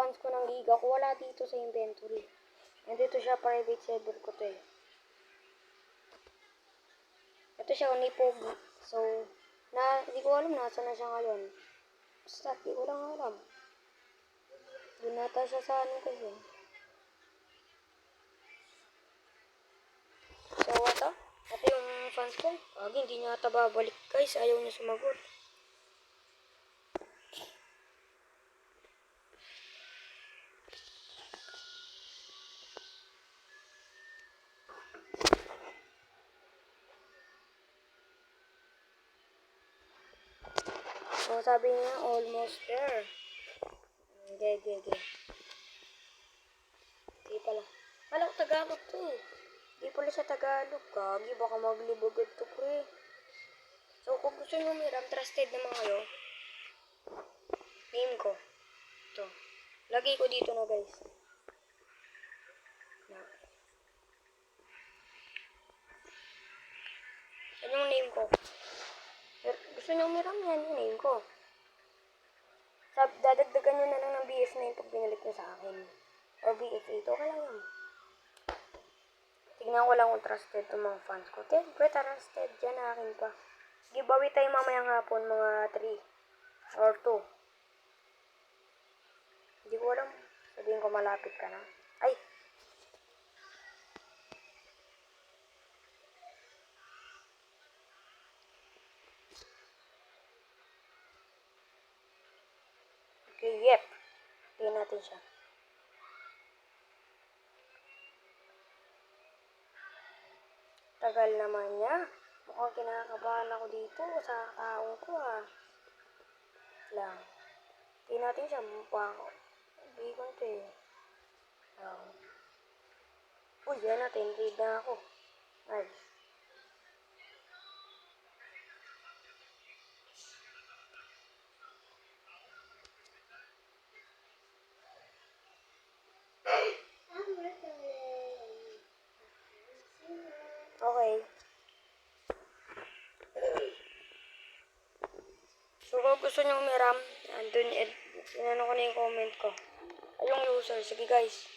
fans ko ng Giga ko, wala dito sa inventory. Nandito siya, private server ko to eh. Ito siya, Unipogi. So, hindi ko alam nasa na siya ngayon. Basta, di ko lang alam. Doon nata siya sa ano kasi. So, ito yung fans ko. Hindi niya ata babalik guys. Ayaw niya sumagot. So, sabi niya, almost there. Gege. Di pala. Alam, Tagalog to eh. Di pala siya Tagalog. Gagi, baka maglibog ito pre. So, kung gusto nyo umiram, trusted naman kayo. Name ko. Ito. Lagay ko dito na guys. Yan yung name ko. Gusto nyo umiram, yan yung name ko. Dadagdagan nyo na lang ng BF9 pag binalik nyo sa akin. Or BF8, okay lang yun. Tignan ko lang kung trusted itong mga fans ko. Siyempre, trusted. Diyan akin pa. Giveaway tayo mamayang hapon, mga 3 or 2. Hindi ko alam. Sabihin ko malapit ka na. Ay! Okay, yep. Tingnan natin siya. Tagal naman niya. Mukhang kinakabahan ako dito sa taong ko ah. Lang. Tingnan natin siya. Mukha ako. Hindi ko ito eh. Uy, yan natin. Read na ako. Nice. Okay. So, kung gusto nyo umiram, andun, inano ko na yung comment ko. Ay, yung user. Sige guys.